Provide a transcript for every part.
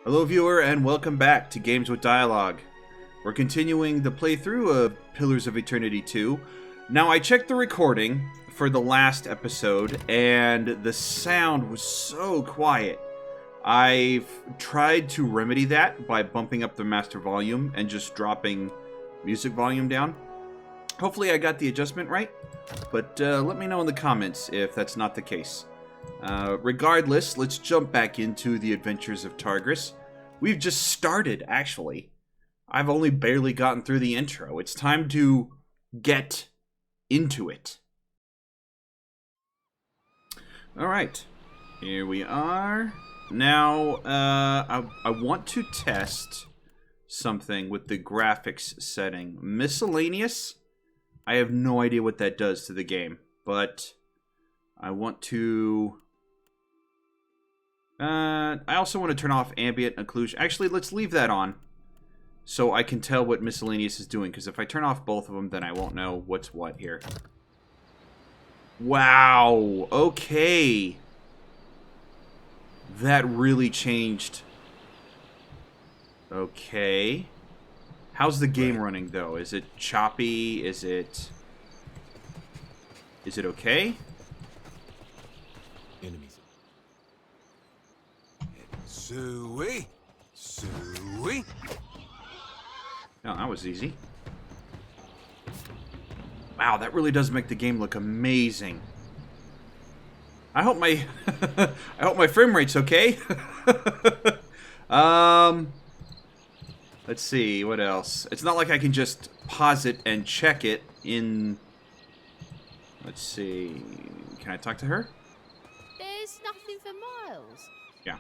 Hello viewer and welcome back to Games with Dialogue. We're continuing the playthrough of Pillars of Eternity 2. Now I checked the recording for the last episode and the sound was so quiet. I've tried to remedy that by bumping up the master volume and just dropping music volume down. Hopefully I got the adjustment right, but let me know in the comments if that's not the case. Regardless, let's jump back into the adventures of Targris. We've just started, actually. I've only barely gotten through the intro. It's time to get into it. Alright, here we are. Now, I want to test something with the graphics setting. Miscellaneous? I have no idea what that does to the game, but I want to... I also want to turn off ambient occlusion. Actually, let's leave that on so I can tell what miscellaneous is doing, because if I turn off both of them, then I won't know what's what here. Wow, okay. That really changed. Okay. How's the game running, though? Is it choppy? Is it okay? Enemies. Suey. Oh, that was easy. Wow, that really does make the game look amazing. I hope my I hope my frame rate's okay. Let's see, what else? It's not like I can just pause it and check it in... Let's see... Can I talk to her? There's nothing for miles. Yeah.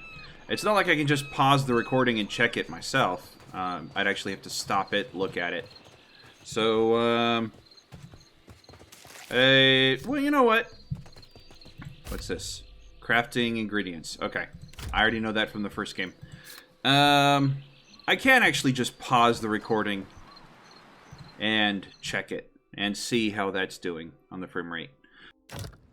It's not like I can just pause the recording and check it myself. I'd actually have to stop it, look at it. So, well, you know what? What's this? Crafting ingredients. Okay. I already know that from the first game. I can actually just pause the recording and check it and see how that's doing on the frame rate.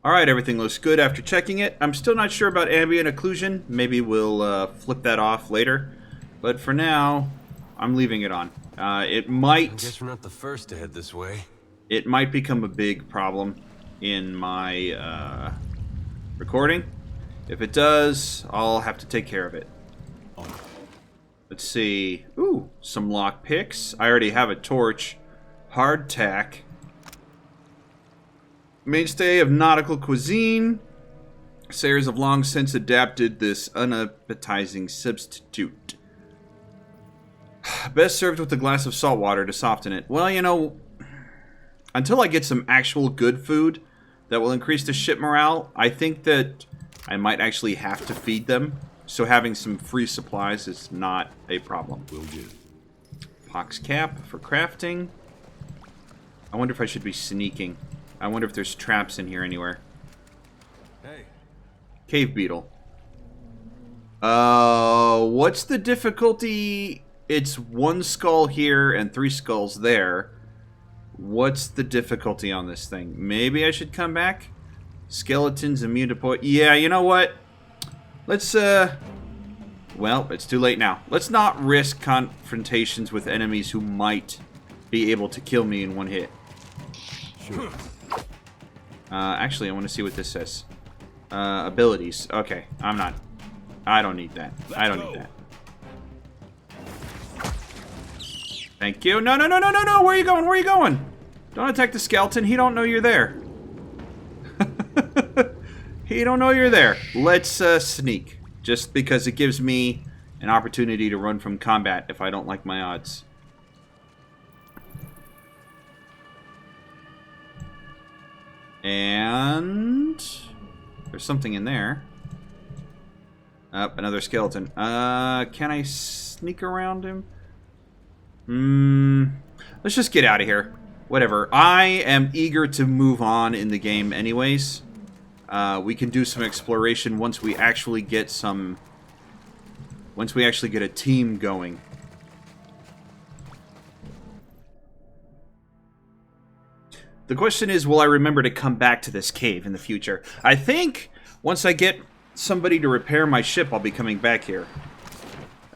Alright, everything looks good after checking it. I'm still not sure about ambient occlusion. Maybe we'll flip that off later. But for now, I'm leaving it on. It might... I guess we're not the first to head this way. It might become a big problem in my recording. If it does, I'll have to take care of it. Let's see. Ooh, some lock picks. I already have a torch. Hardtack. Mainstay of nautical cuisine. Sailors have long since adapted this unappetizing substitute. Best served with a glass of salt water to soften it. Well, you know, until I get some actual good food that will increase the ship morale, I think that I might actually have to feed them. So having some free supplies is not a problem. Will do. Pox cap for crafting. I wonder if I should be sneaking. I wonder if there's traps in here anywhere. Hey. Cave beetle. What's the difficulty? It's 1 skull here and 3 skulls there. What's the difficulty on this thing? Maybe I should come back? Skeletons immune to poison. Yeah, you know what? Let's, well, it's too late now. Let's not risk confrontations with enemies who might be able to kill me in one hit. Sure. Actually, I want to see what this says. Abilities. Okay, I don't need that. I don't need that. Thank you. No, no, no, no, no, no! Where are you going? Where are you going? Don't attack the skeleton. He don't know you're there. He don't know you're there. Let's sneak. Just because it gives me an opportunity to run from combat if I don't like my odds. And... there's something in there. Another skeleton. Can I sneak around him? Let's just get out of here. Whatever. I am eager to move on in the game anyways. We can do some exploration once we actually get some... once we actually get a team going. The question is, will I remember to come back to this cave in the future? I think once I get somebody to repair my ship, I'll be coming back here.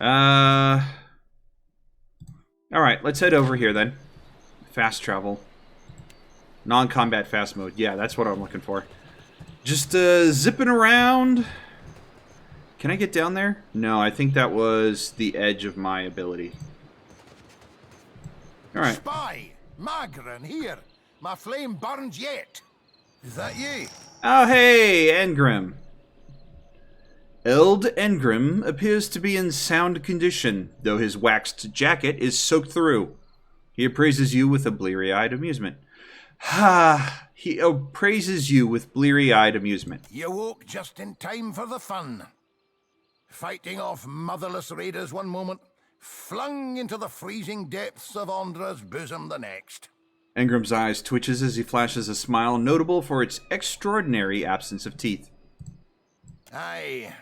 Alright, let's head over here then. Fast travel. Non-combat fast mode. Yeah, that's what I'm looking for. Just zipping around. Can I get down there? No, I think that was the edge of my ability. Alright. Spy! Magran, here! My flame burns yet! Is that you? Oh, hey, Engrim. Eld Engrim appears to be in sound condition, though his waxed jacket is soaked through. He appraises you with a bleary-eyed amusement. Ha! He appraises you with bleary-eyed amusement. You woke just in time for the fun. Fighting off motherless raiders one moment, flung into the freezing depths of Ondra's bosom the next. Engrim's eyes twitches as he flashes a smile notable for its extraordinary absence of teeth. Aye.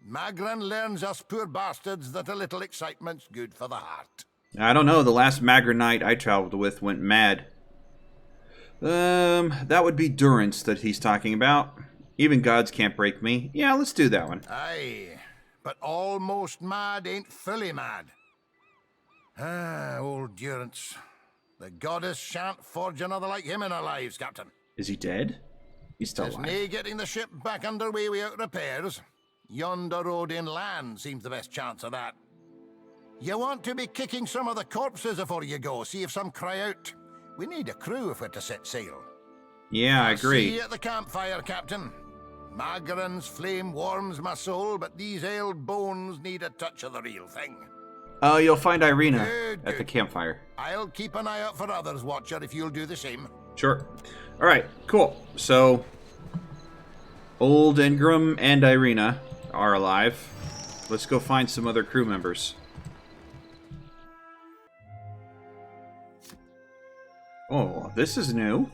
Magran learns us poor bastards that a little excitement's good for the heart. I don't know, the last Magran knight I traveled with went mad. That would be Durance that he's talking about. Even gods can't break me. Yeah, let's do that one. Aye, but almost mad ain't fully mad. Ah, old Durance. The goddess shan't forge another like him in our lives, Captain. Is he dead? He's still There's alive. nae getting the ship back underway without repairs. Yonder road inland seems the best chance of that. You want to be kicking some of the corpses before you go, see if some cry out. We need a crew if we're to set sail. Yeah, I agree. See you at the campfire, Captain. Magran's flame warms my soul, but these ailed bones need a touch of the real thing. Oh, you'll find Irina Good, at the good. campfire. I'll keep an eye out for others, Watcher, if you'll do the same. Sure. Alright, cool. So, old Engrim and Irina are alive. Let's go find some other crew members. Oh, this is new.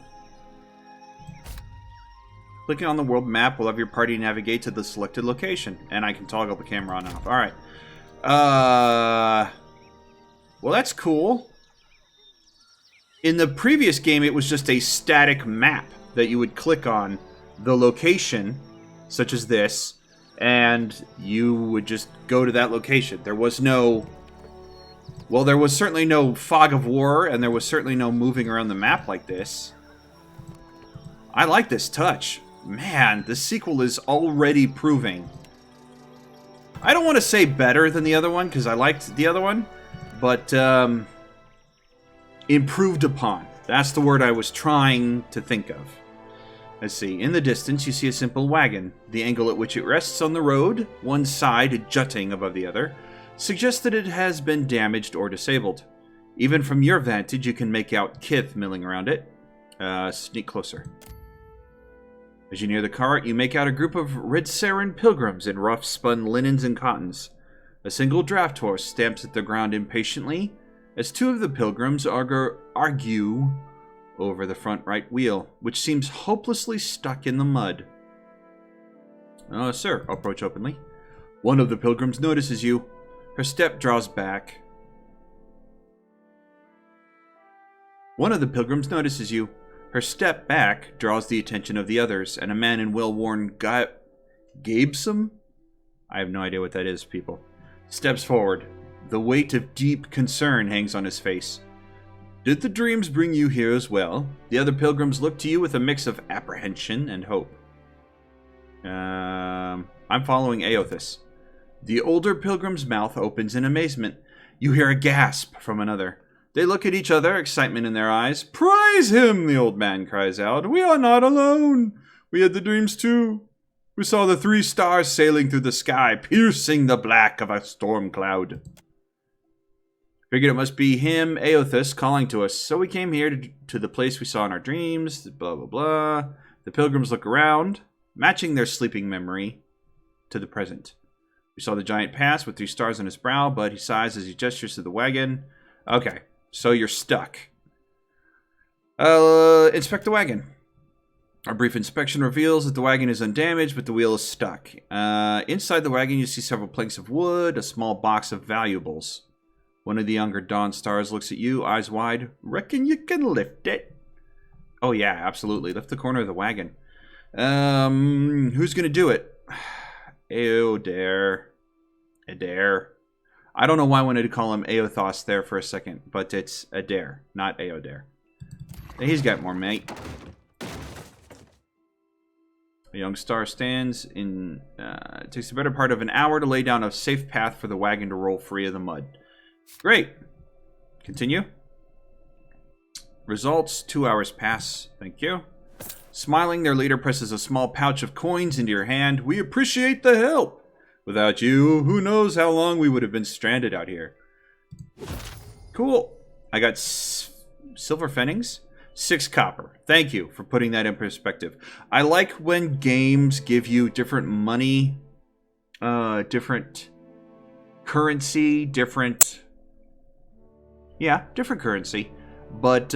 Clicking on the world map will have your party navigate to the selected location. And I can toggle the camera on and off. Alright. Well, that's cool. In the previous game, it was just a static map that you would click on the location, such as this, and you would just go to that location. There was no... Well, there was certainly no fog of war, and there was certainly no moving around the map like this. I like this touch. Man, this sequel is already proving... I don't want to say better than the other one, because I liked the other one, but improved upon. That's the word I was trying to think of. Let's see. In the distance, you see a simple wagon. The angle at which it rests on the road, one side jutting above the other, suggests that it has been damaged or disabled. Even from your vantage, you can make out kith milling around it. Sneak closer. As you near the cart, you make out a group of red Sarin pilgrims in rough spun linens and cottons. A single draft horse stamps at the ground impatiently, as two of the pilgrims argue over the front right wheel, which seems hopelessly stuck in the mud. Sir, approach openly. One of the pilgrims notices you. Her step draws back. Her step back draws the attention of the others, and a man in well-worn gabesome? I have no idea what that is, people. Steps forward. The weight of deep concern hangs on his face. Did the dreams bring you here as well? The other pilgrims look to you with a mix of apprehension and hope. I'm following Aothis. The older pilgrim's mouth opens in amazement. You hear a gasp from another. They look at each other, excitement in their eyes. Praise him, the old man cries out. We are not alone. We had the dreams too. We saw the 3 stars sailing through the sky, piercing the black of a storm cloud. Figured it must be him, Aothis, calling to us. So we came here to the place we saw in our dreams, blah, blah, blah. The pilgrims look around, matching their sleeping memory to the present. We saw the giant pass with 3 stars on his brow, but he sighs as he gestures to the wagon. Okay, so you're stuck. Inspect the wagon. A brief inspection reveals that the wagon is undamaged, but the wheel is stuck. Inside the wagon, you see several planks of wood, a small box of valuables. One of the younger Dawn Stars looks at you, eyes wide. Reckon you can lift it? Oh yeah, absolutely. Lift the corner of the wagon. Who's gonna do it? Adair. I don't know why I wanted to call him Aothos there for a second, but it's Adair, not Aodair. He's got more, mate. A young star stands in... it takes the better part of an hour to lay down a safe path for the wagon to roll free of the mud. Great. Continue. Results, 2 hours pass. Thank you. Smiling, their leader presses a small pouch of coins into your hand. We appreciate the help. Without you, who knows how long we would have been stranded out here. Cool. I got silver pfennings. 6 copper. Thank you for putting that in perspective. I like when games give you different money, different currency, different currency. But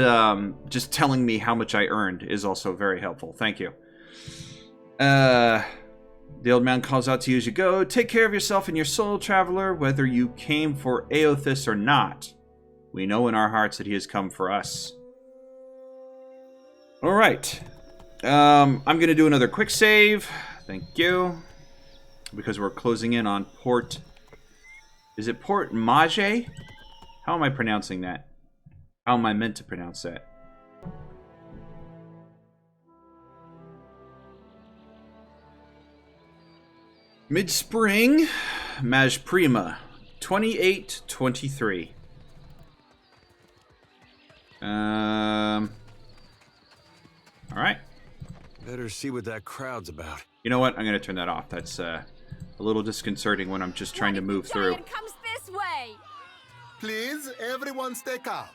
just telling me how much I earned is also very helpful. Thank you. The old man calls out to you as you go. Take care of yourself and your soul, traveler, whether you came for Aothis or not. We know in our hearts that he has come for us. All right. I'm going to do another quick save. Thank you. Because we're closing in on Port... Is it Port Maje? How am I pronouncing that? How am I meant to pronounce that? Mid-spring, Maje Prima, 28-23. Alright. Better see what that crowd's about. You know what? I'm going to turn that off. That's a little disconcerting when I'm just trying to move through. Comes this way. Please, everyone stay calm.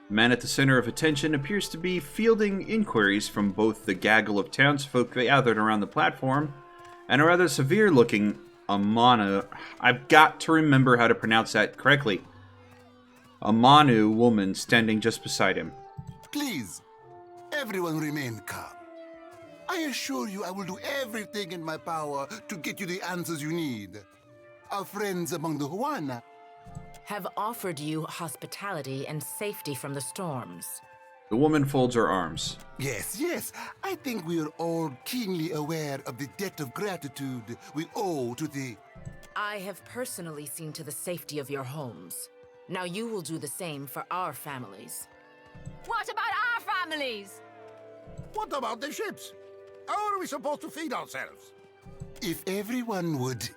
The man at the center of attention appears to be fielding inquiries from both the gaggle of townsfolk gathered around the platform and a rather severe-looking Amanu. I've got to remember how to pronounce that correctly. Amanu woman standing just beside him. Please, everyone remain calm. I assure you I will do everything in my power to get you the answers you need. Our friends among the Huana have offered you hospitality and safety from the storms. The woman folds her arms. Yes. I think we are all keenly aware of the debt of gratitude we owe to the... I have personally seen to the safety of your homes. Now you will do the same for our families. What about our families? What about the ships? How are we supposed to feed ourselves? If everyone would...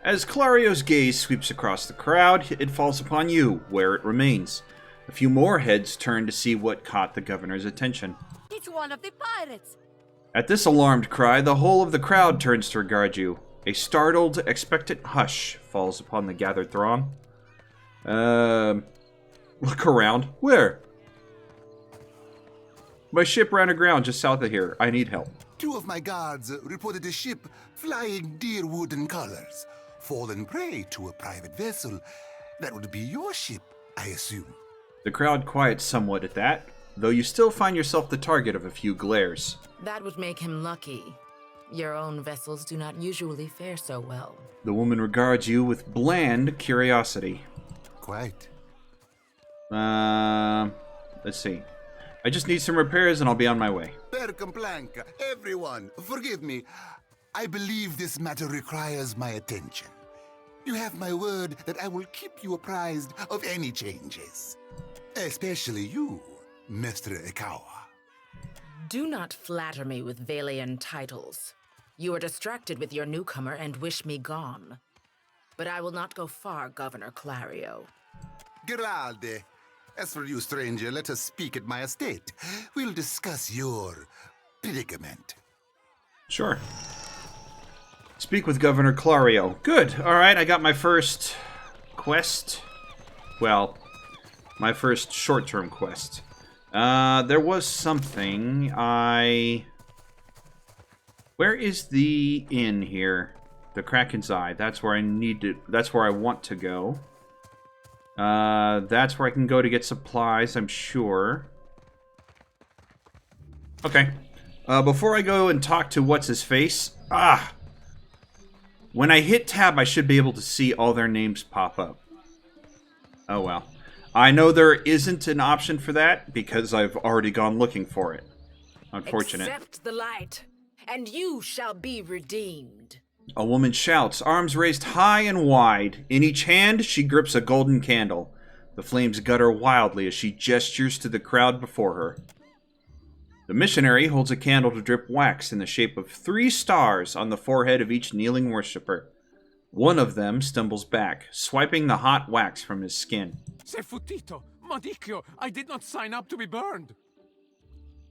As Clario's gaze sweeps across the crowd, it falls upon you, where it remains. A few more heads turn to see what caught the governor's attention. It's one of the pirates. At this alarmed cry, the whole of the crowd turns to regard you. A startled, expectant hush falls upon the gathered throng. Look around. Where? My ship ran aground just south of here. I need help. 2 of my guards reported a ship flying deer wooden colors, fallen prey to a private vessel. That would be your ship, I assume. The crowd quiets somewhat at that, though you still find yourself the target of a few glares. That would make him lucky. Your own vessels do not usually fare so well. The woman regards you with bland curiosity. Quite. Let's see. I just need some repairs and I'll be on my way. Per complanca, everyone, forgive me. I believe this matter requires my attention. You have my word that I will keep you apprised of any changes. Especially you, Mestre Ikawa. Do not flatter me with Valian titles. You are distracted with your newcomer and wish me gone. But I will not go far, Governor Clario. Geralde, as for you, stranger, let us speak at my estate. We'll discuss your predicament. Sure. Speak with Governor Clario. Good. All right, I got my first quest. Well, my first short-term quest. There was something Where is the inn here? The Kraken's Eye. That's where I need to... That's where I want to go. That's where I can go to get supplies, I'm sure. Okay. Before I go and talk to what's-his-face... When I hit tab, I should be able to see all their names pop up. Oh well. I know there isn't an option for that, because I've already gone looking for it. Unfortunate. Accept the light, and you shall be redeemed. A woman shouts, arms raised high and wide. In each hand, she grips a golden candle. The flames gutter wildly as she gestures to the crowd before her. The missionary holds a candle to drip wax in the shape of 3 stars on the forehead of each kneeling worshiper. One of them stumbles back, swiping the hot wax from his skin. Se futito, Madicchio, I did not sign up to be burned.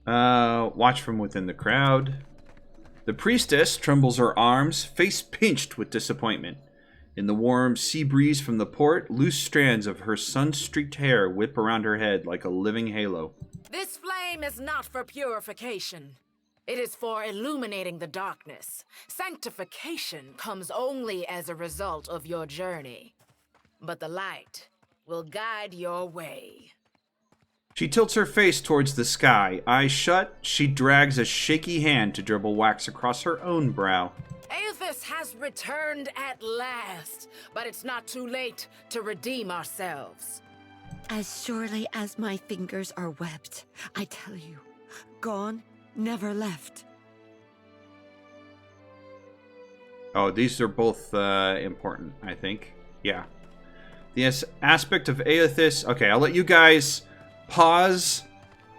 Watch from within the crowd. The priestess trembles her arms, face pinched with disappointment. In the warm sea breeze from the port, loose strands of her sun-streaked hair whip around her head like a living halo. This flame is not for purification. It is for illuminating the darkness. Sanctification comes only as a result of your journey. But the light will guide your way. She tilts her face towards the sky. Eyes shut, she drags a shaky hand to dribble wax across her own brow. Aethys has returned at last, but it's not too late to redeem ourselves. As surely as my fingers are webbed, I tell you, gone, never left. Oh, these are both important, I think. Yeah. The aspect of Aethys. Okay, I'll let you guys pause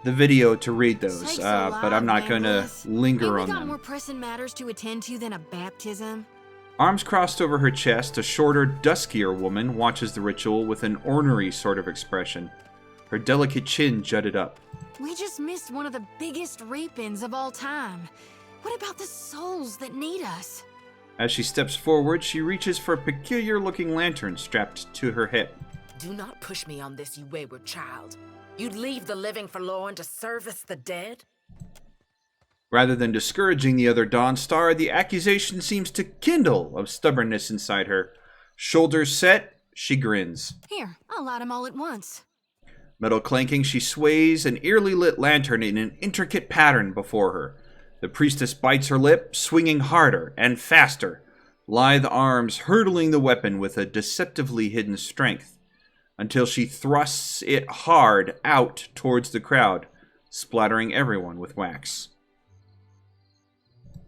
the video to read those, but I'm not going to linger on them. We got more pressing matters to attend to than a baptism. Arms crossed over her chest, a shorter, duskier woman watches the ritual with an ornery sort of expression. Her delicate chin jutted up. We just missed one of the biggest reap-ins of all time. What about the souls that need us? As she steps forward, she reaches for a peculiar-looking lantern strapped to her hip. Do not push me on this, you wayward child. You'd leave the living forlorn to service the dead? Rather than discouraging the other Dawn Star, the accusation seems to kindle of stubbornness inside her. Shoulders set, she grins. Here, I'll light them all at once. Metal clanking, she sways an eerily lit lantern in an intricate pattern before her. The priestess bites her lip, swinging harder and faster, lithe arms hurtling the weapon with a deceptively hidden strength, until she thrusts it hard out towards the crowd, splattering everyone with wax.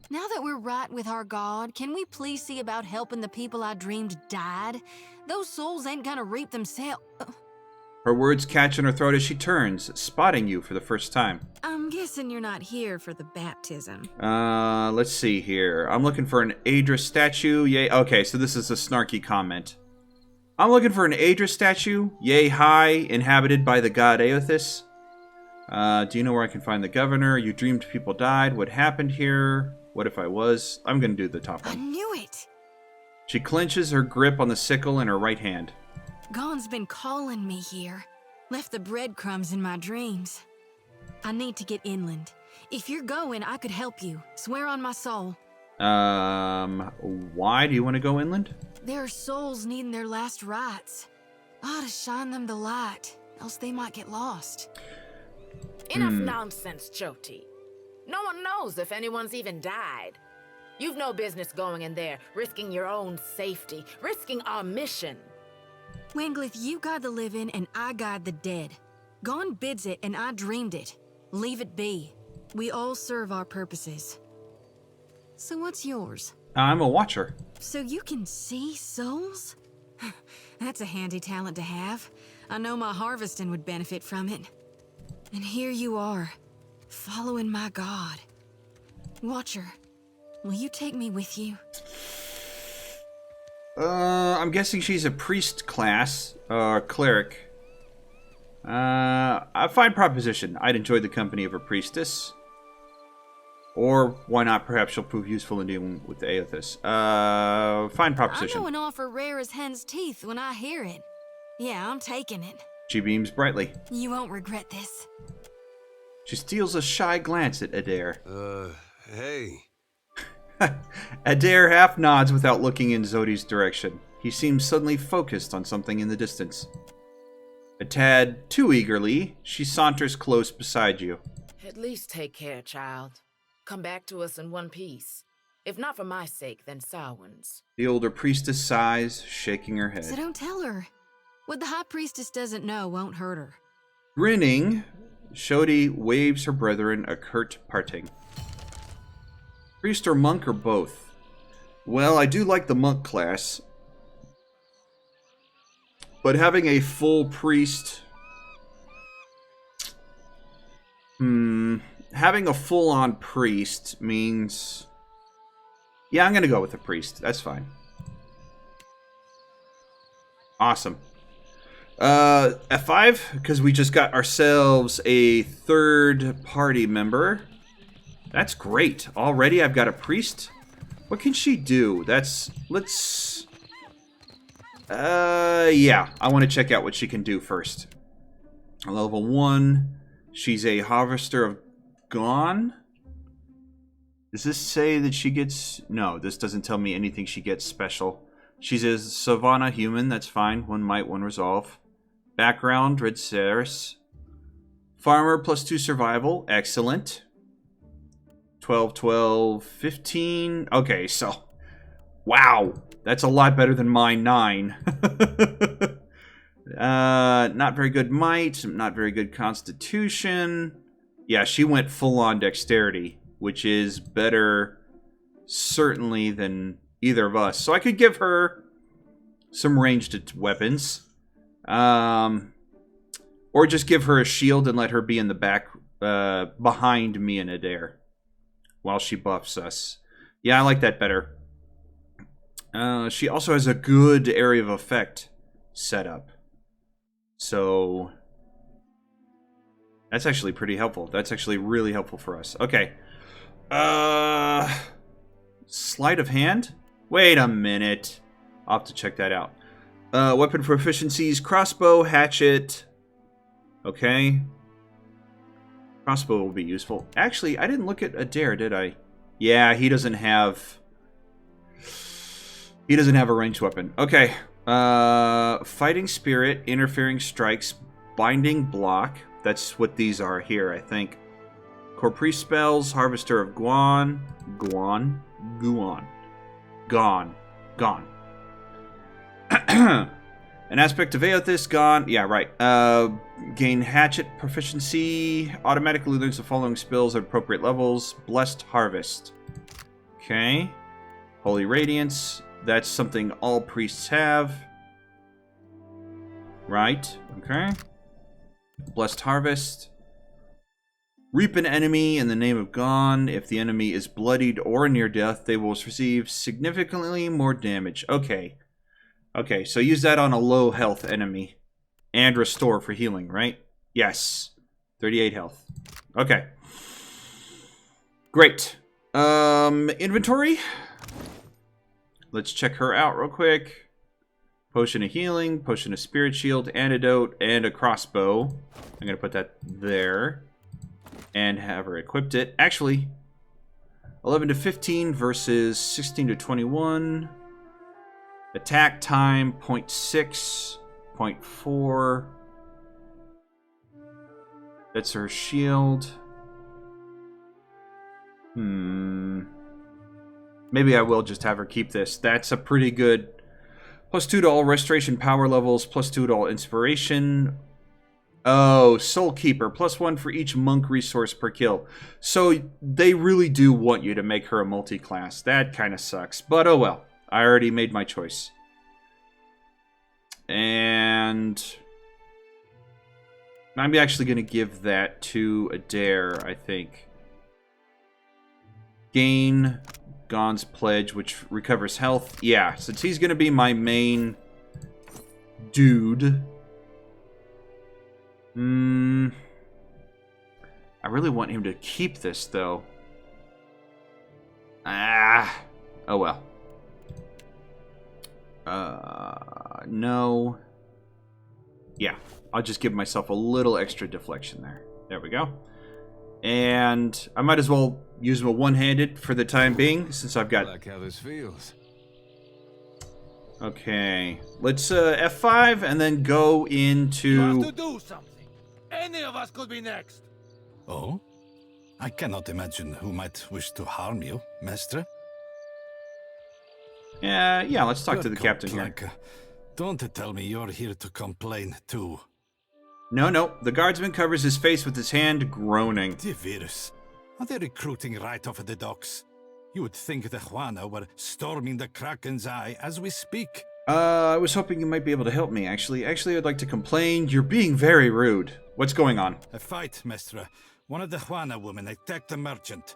Now that we're right with our God, can we please see about helping the people I dreamed died? Those souls ain't gonna reap themselves. Her words catch in her throat as she turns, spotting you for the first time. I'm guessing you're not here for the baptism. Let's see here. I'm looking for an Aedra statue. Yay. Okay, so this is a snarky comment. I'm looking for an Aedra statue, yay high, inhabited by the god Aethys. Do you know where I can find the governor? You dreamed people died. What happened here? What if I was? I'm going to do the top I one. knew it! She clenches her grip on the sickle in her right hand. Gon's been calling me here. Left the breadcrumbs in my dreams. I need to get inland. If you're going, I could help you. Swear on my soul. Why do you want to go inland? There are souls needing their last rites. I ought to shine them the light, else they might get lost. Enough nonsense, Jyoti. No one knows if anyone's even died. You've no business going in there, risking your own safety, risking our mission. Wenglith, you guide the living and I guide the dead. Gon bids it and I dreamed it. Leave it be. We all serve our purposes. So what's yours? I'm a watcher. So you can see souls? That's a handy talent to have. I know my harvesting would benefit from it. And here you are, following my god. Watcher, will you take me with you? I'm guessing she's a priest class, cleric. A fine proposition. I'd enjoy the company of a priestess. Or, why not, perhaps she'll prove useful in dealing with Aethys. Fine proposition. I know an offer rare as hen's teeth when I hear it. Yeah, I'm taking it. She beams brightly. You won't regret this. She steals a shy glance at Adair. Hey. Adair half nods without looking in Zodi's direction. He seems suddenly focused on something in the distance. A tad too eagerly, she saunters close beside you. At least take care, child. Come back to us in one piece. If not for my sake, then Samhain's. The older priestess sighs, shaking her head. So don't tell her. What the high priestess doesn't know won't hurt her. Grinning, Shodi waves her brethren a curt parting. Priest or monk or both? Well, I do like the monk class. But having a full priest... Having a full-on priest means... Yeah, I'm going to go with the priest. That's fine. Awesome. F5, because we just got ourselves a third party member. That's great. Already I've got a priest. What can she do? Let's... yeah. I want to check out what she can do first. Level 1. She's a harvester of gone. Does this say that she gets... No, this doesn't tell me anything she gets special. She's a Savannah human. That's fine. 1 might, 1 resolve. Background, Red Ceres. Farmer, +2 survival. Excellent. 12, 12, 15. Okay, so... Wow. That's a lot better than mine, 9. Not very good might. Not very good constitution. Yeah, she went full-on dexterity, which is better, certainly, than either of us. So I could give her some ranged weapons. Or just give her a shield and let her be in the back, behind me and Adair, while she buffs us. Yeah, I like that better. She also has a good area of effect set up. So... That's actually pretty helpful. That's actually really helpful for us. Okay. Sleight of hand? Wait a minute. I'll have to check that out. Weapon proficiencies, crossbow, hatchet. Okay. Crossbow will be useful. Actually, I didn't look at Adair, did I? Yeah, he doesn't have... He doesn't have a ranged weapon. Okay. Fighting spirit, interfering strikes, binding block. That's what these are here, I think. Corpri spells, Harvester of Gone. Gone. An aspect of Aothis, Gone. Yeah, right. Gain Hatchet proficiency. Automatically learns the following spells at appropriate levels. Blessed Harvest. Okay. Holy Radiance. That's something all priests have. Right. Okay. Blessed Harvest. Reap an enemy in the name of Gone. If the enemy is bloodied or near death, they will receive significantly more damage. Okay. Okay, so use that on a low health enemy. And restore for healing, right? Yes. 38 health. Okay. Great. Inventory. Let's check her out real quick. Potion of healing, potion of spirit shield, antidote, and a crossbow. I'm going to put that there. And have her equipped it. Actually, 11 to 15 versus 16 to 21. Attack time, 0.6, 0.4. That's her shield. Maybe I will just have her keep this. That's a pretty good... +2 to all restoration power levels, +2 to all inspiration. Oh, Soul Keeper, +1 for each monk resource per kill. So they really do want you to make her a multi-class. That kind of sucks. But oh well. I already made my choice. And I'm actually going to give that to Adair, I think. Gain Gone's Pledge, which recovers health. Yeah, since he's going to be my main dude. I really want him to keep this, though. Oh well. No. Yeah, I'll just give myself a little extra deflection there. There we go. And I might as well use my one-handed for the time being, since I've got... I like how this feels. Okay, let's F5 and then go into... You have to do something. Any of us could be next. Oh? I cannot imagine who might wish to harm you, Master. Yeah, let's talk to the Good captain here. Blanca. Don't tell me you're here to complain, too. No, the guardsman covers his face with his hand, groaning. The virus. Are they recruiting right off of the docks? You would think the Juana were storming the Kraken's Eye as we speak. I was hoping you might be able to help me, actually. Actually, I'd like to complain. You're being very rude. What's going on? A fight, Mestra. One of the Juana women attacked a merchant.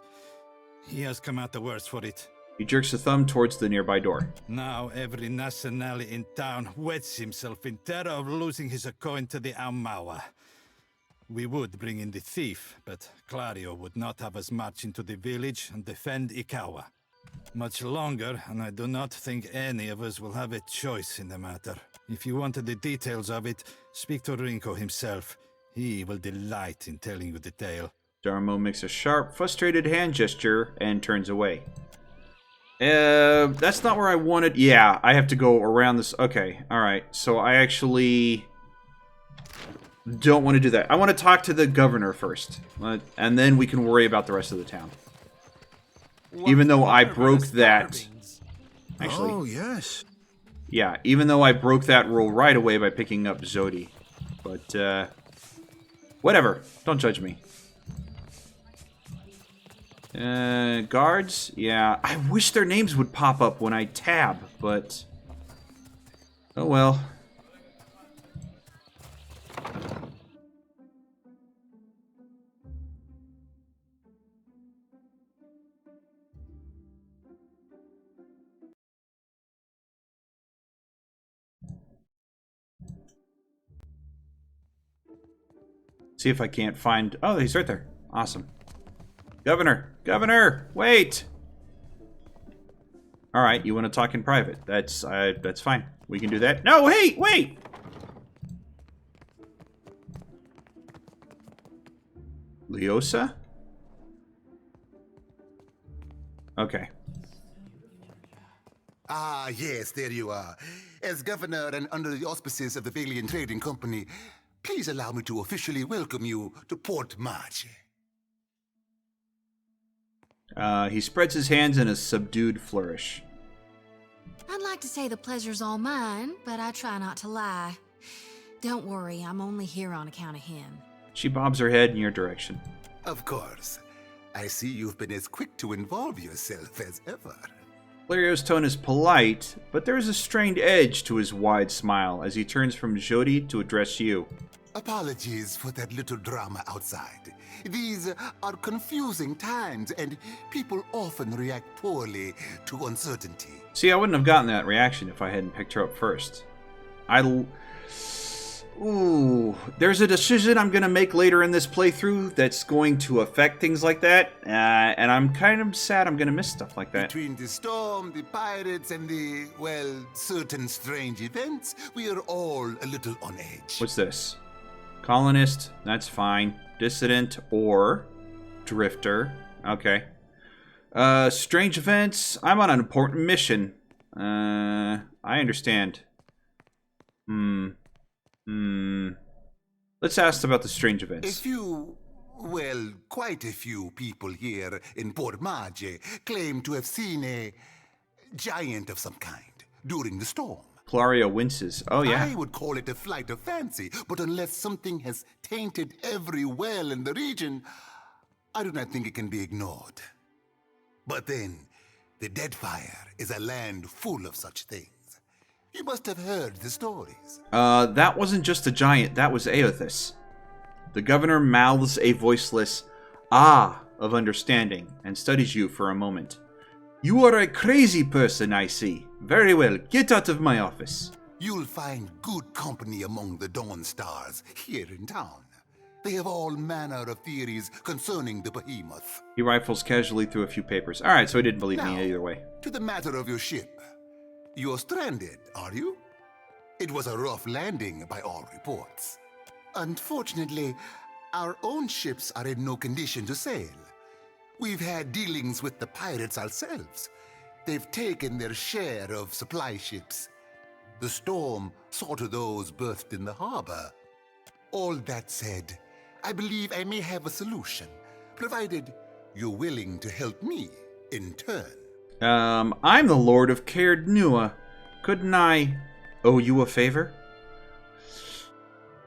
He has come out the worse for it. He jerks a thumb towards the nearby door. Now every nationale in town wets himself in terror of losing his coin to the Aumaua. We would bring in the thief, but Clario would not have us march into the village and defend Ikawa. Much longer, and I do not think any of us will have a choice in the matter. If you wanted the details of it, speak to Rinko himself. He will delight in telling you the tale. Darmo makes a sharp, frustrated hand gesture and turns away. That's not where I wanted. Yeah, I have to go around this. Okay, alright. So I actually don't want to do that. I want to talk to the governor first. And then we can worry about the rest of the town. Even though I broke that... Actually, oh, yes. Yeah, even though I broke that rule right away by picking up Zodi. But, whatever. Don't judge me. Guards? Yeah, I wish their names would pop up when I tab, but... Oh well. See if I can't find... Oh, he's right there. Awesome. Governor! Governor! Wait! Alright, you want to talk in private. That's fine. We can do that. No, hey! Wait! Leosa? Okay. Ah, yes, there you are. As governor and under the auspices of the Valian Trading Company, please allow me to officially welcome you to Port Maje. He spreads his hands in a subdued flourish. I'd like to say the pleasure's all mine, but I try not to lie. Don't worry, I'm only here on account of him. She bobs her head in your direction. Of course. I see you've been as quick to involve yourself as ever. Clario's tone is polite, but there is a strained edge to his wide smile as he turns from Jody to address you. Apologies for that little drama outside. These are confusing times, and people often react poorly to uncertainty. See, I wouldn't have gotten that reaction if I hadn't picked her up first. Ooh, there's a decision I'm going to make later in this playthrough that's going to affect things like that, and I'm kind of sad I'm going to miss stuff like that. Between the storm, the pirates, and the, well, certain strange events, we are all a little on edge. What's this? Colonist, that's fine. Dissident or drifter. Okay. Strange events. I'm on an important mission. I understand. Let's ask about the strange events. A few, well, quite a few people here in Port Maje claim to have seen a giant of some kind during the storm. Clario winces. Oh, yeah. I would call it a flight of fancy, but unless something has tainted every well in the region, I do not think it can be ignored. But then, the Deadfire is a land full of such things. You must have heard the stories. That wasn't just a giant, that was Aothis. The governor mouths a voiceless ah of understanding and studies you for a moment. You are a crazy person, I see. Very well, get out of my office. You'll find good company among the Dawn Stars here in town. They have all manner of theories concerning the behemoth. He rifles casually through a few papers. Alright, so he didn't believe me either way. To the matter of your ship. You're stranded, are you? It was a rough landing by all reports. Unfortunately, our own ships are in no condition to sail. We've had dealings with the pirates ourselves. They've taken their share of supply ships. The storm saw to those berthed in the harbor. All that said, I believe I may have a solution, provided you're willing to help me in turn. I'm the Lord of Caird Nua. Couldn't I owe you a favor?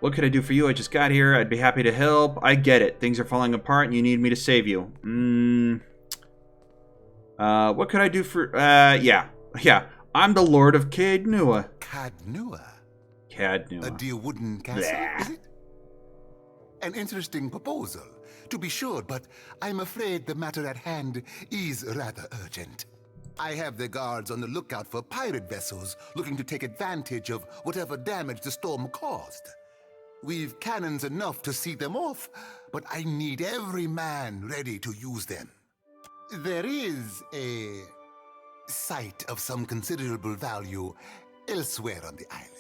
What could I do for you? I just got here. I'd be happy to help. I get it. Things are falling apart and you need me to save you. What could I do for... yeah. I'm the Lord of Cadnua. Cadnua? Cadnua. A dear wooden castle, is it? An interesting proposal, to be sure, but I'm afraid the matter at hand is rather urgent. I have the guards on the lookout for pirate vessels looking to take advantage of whatever damage the storm caused. We've cannons enough to see them off, but I need every man ready to use them. There is a site of some considerable value elsewhere on the island.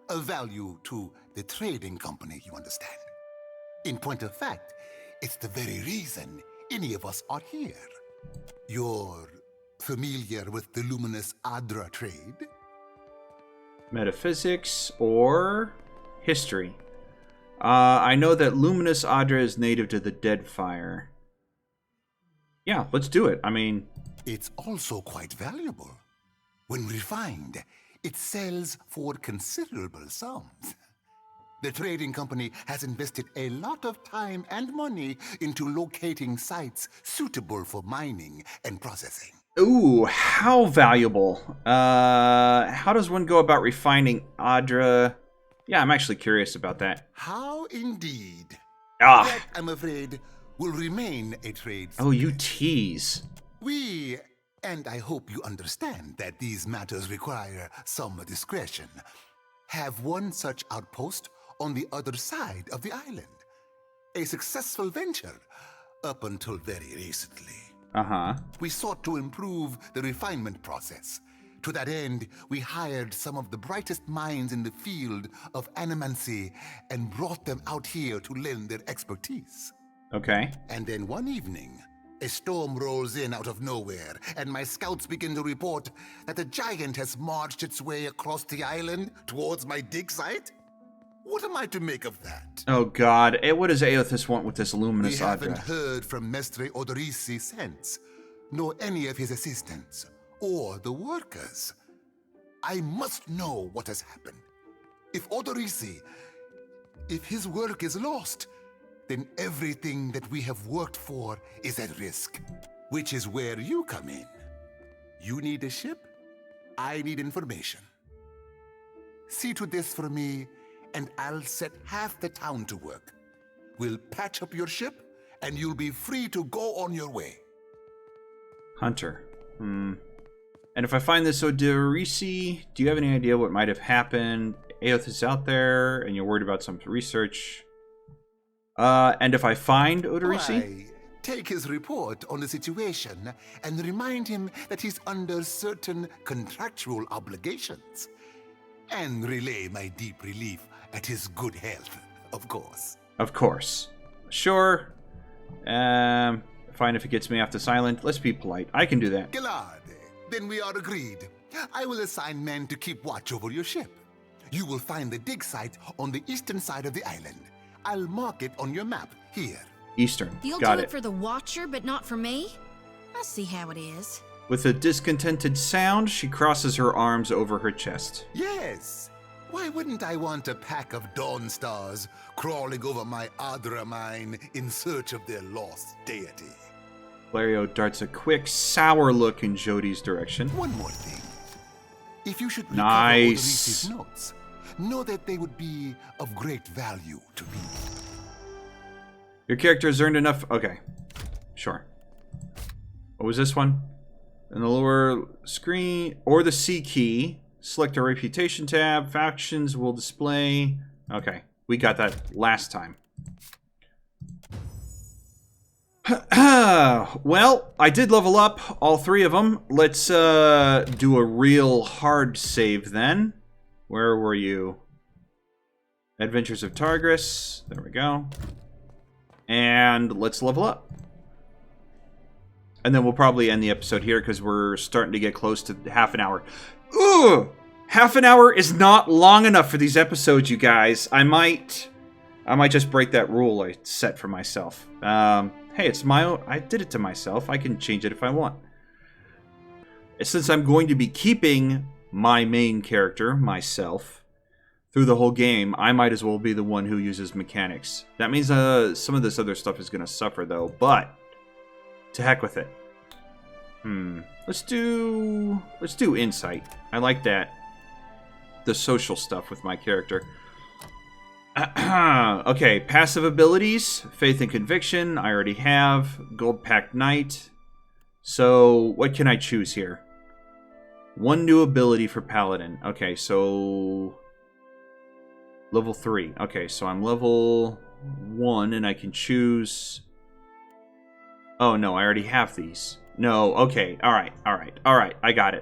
A value to the trading company, you understand. In point of fact, it's the very reason any of us are here. You're familiar with the luminous Adra trade? Metaphysics or history? I know that luminous Adra is native to the Deadfire. Yeah, let's do it. I mean... It's also quite valuable. When refined, it sells for considerable sums. The trading company has invested a lot of time and money into locating sites suitable for mining and processing. Ooh, how valuable. How does one go about refining Adra? Yeah, I'm actually curious about that. How indeed. That, I'm afraid, will remain a trade secret. Oh, you tease. We, and I hope you understand that these matters require some discretion, have one such outpost on the other side of the island. A successful venture, up until very recently. Uh-huh. We sought to improve the refinement process. To that end, we hired some of the brightest minds in the field of animancy and brought them out here to lend their expertise. Okay. And then one evening, a storm rolls in out of nowhere, and my scouts begin to report that a giant has marched its way across the island towards my dig site. What am I to make of that? Oh god, what does Aothis want with this luminous We Adra? haven't heard from Mestre Odorisi since, nor any of his assistants, or the workers. I must know what has happened. If Odorisi, if his work is lost, then everything that we have worked for is at risk, which is where you come in. You need a ship, I need information. See to this for me, and I'll set half the town to work. We'll patch up your ship, and you'll be free to go on your way. Hunter. And if I find this Odorisi, do you have any idea what might have happened? Aothis is out there, and you're worried about some research. And if I find Odorisi? Why, take his report on the situation and remind him that he's under certain contractual obligations. And relay my deep relief at his good health, of course. Of course. Sure. Fine if it gets me off the silent. Let's be polite. I can do that. Glad. Then we are agreed. I will assign men to keep watch over your ship. You will find the dig site on the eastern side of the island. I'll mark it on your map here. Eastern. You'll Got do it. it for the Watcher, but not for me? I see how it is. With a discontented sound, she crosses her arms over her chest. Yes. Why wouldn't I want a pack of Dawn Stars crawling over my Adra mine in search of their lost deity? Valerio darts a quick, sour look in Jodi's direction. One more thing. If you should recover Nice. Odorisi's notes, know that they would be of great value to me. Your character has earned enough... Okay. Sure. What was this one? In the lower screen, or the C key, select a reputation tab. Factions will display... Okay. We got that last time. Well, I did level up all three of them. Let's do a real hard save then. Where were you? Adventures of Targris. There we go. And let's level up. And then we'll probably end the episode here because we're starting to get close to half an hour. Ugh! Half an hour is not long enough for these episodes, you guys. I might just break that rule I set for myself. Hey, it's my own... I did it to myself. I can change it if I want. Since I'm going to be keeping my main character, myself, through the whole game, I might as well be the one who uses mechanics. That means some of this other stuff is going to suffer, though, but to heck with it. Let's do insight. I like that. The social stuff with my character. Okay, passive abilities. Faith and Conviction, I already have. Gold Pack Knight. So, what can I choose here? One new ability for Paladin. Okay, so... Level 3. Okay, so I'm level 1, and I can choose... Oh, no, I already have these. No, okay, alright. I got it.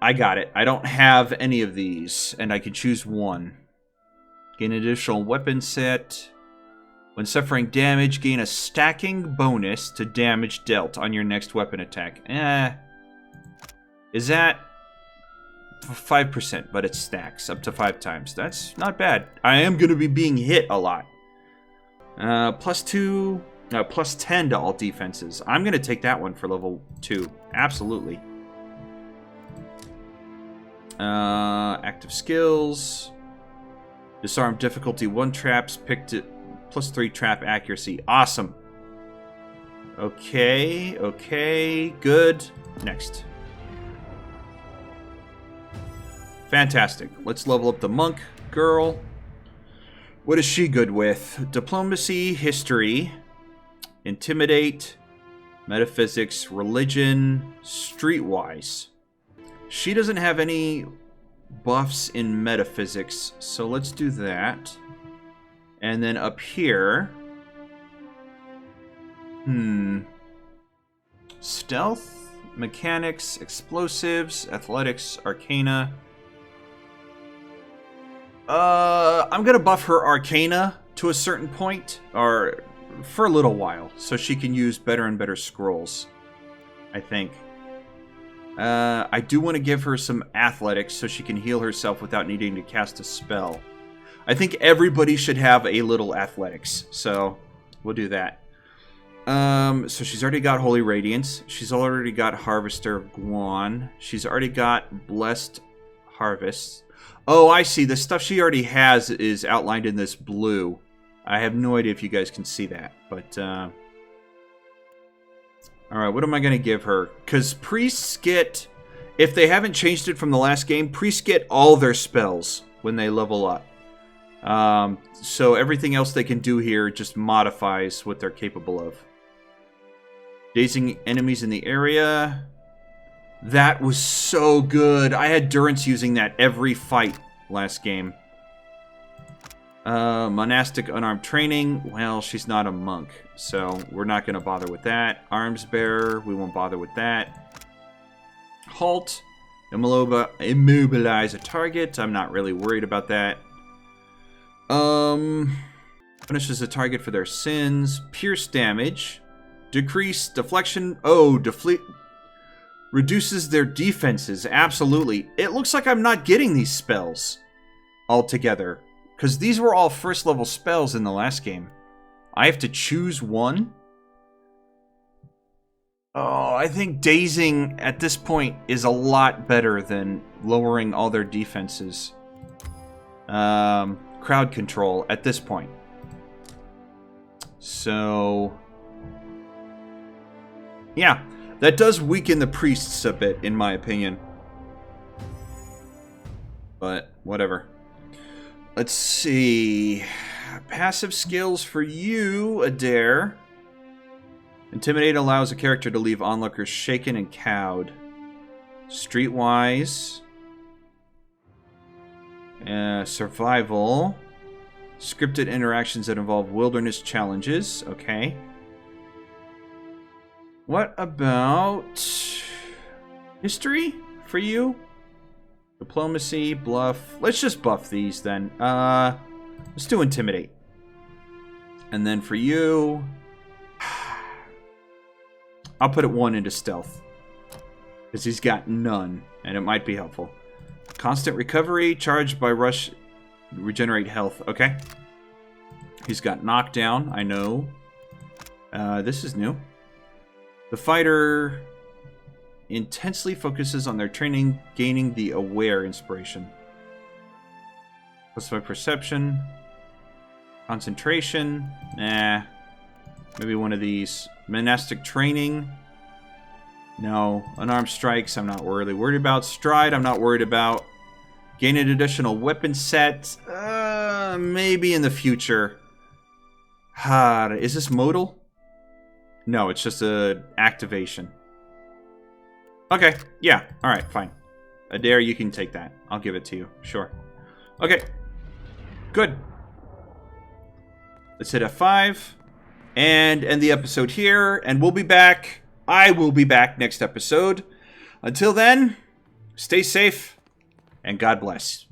I don't have any of these, and I can choose one. Gain an additional weapon set. When suffering damage, gain a stacking bonus to damage dealt on your next weapon attack. Is that 5%, but it stacks up to 5 times. That's not bad. I am going to be being hit a lot. Plus 10 to all defenses. I'm going to take that one for level 2. Absolutely. Active skills. Disarm difficulty 1 traps. Picked it. Plus 3 trap accuracy. Awesome. Okay. Good. Next. Fantastic. Let's level up the monk girl. What is she good with? Diplomacy, history, intimidate, metaphysics, religion, streetwise. She doesn't have any buffs in metaphysics, so let's do that. And then up here... Stealth, mechanics, explosives, athletics, arcana. I'm gonna buff her arcana to a certain point, or for a little while, so she can use better and better scrolls, I think. I do want to give her some athletics so she can heal herself without needing to cast a spell. I think everybody should have a little athletics, so we'll do that. So she's already got Holy Radiance. She's already got Harvester of Guan. She's already got Blessed Harvest. Oh, I see. The stuff she already has is outlined in this blue. I have no idea if you guys can see that, but... Alright, what am I going to give her? Because priests get... If they haven't changed it from the last game, priests get all their spells when they level up. So everything else they can do here just modifies what they're capable of. Dazing enemies in the area... That was so good. I had Durance using that every fight last game. Monastic unarmed training. Well, she's not a monk, so we're not going to bother with that. Arms bearer. We won't bother with that. Halt. Immobilize a target. I'm not really worried about that. Punishes a target for their sins. Pierce damage. Decrease deflection. Oh, deflect. Reduces their defenses, absolutely. It looks like I'm not getting these spells altogether, because these were all first level spells in the last game. I have to choose one? Oh, I think dazing at this point is a lot better than lowering all their defenses. Crowd control at this point. So... yeah. That does weaken the priests a bit, in my opinion. But, whatever. Let's see. Passive skills for you, Adair. Intimidate allows a character to leave onlookers shaken and cowed. Streetwise. Survival. Scripted interactions that involve wilderness challenges. Okay. What about history for you? Diplomacy, bluff. Let's just buff these then. Let's do intimidate. And then for you, I'll put it 1 into stealth. Because he's got none, and it might be helpful. Constant recovery, charged by rush, regenerate health. Okay. He's got knockdown, I know. This is new. The fighter intensely focuses on their training, gaining the aware inspiration. Plus 5 perception. Concentration. Nah. Maybe one of these. Monastic training. No. Unarmed strikes, I'm not really worried about. Stride, I'm not worried about. Gain an additional weapon set. Maybe in the future. Is this modal? No, it's just a activation. Okay, yeah. Alright, fine. Adair, you can take that. I'll give it to you. Sure. Okay. Good. Let's hit F5. And end the episode here. And we'll be back. I will be back next episode. Until then, stay safe. And God bless.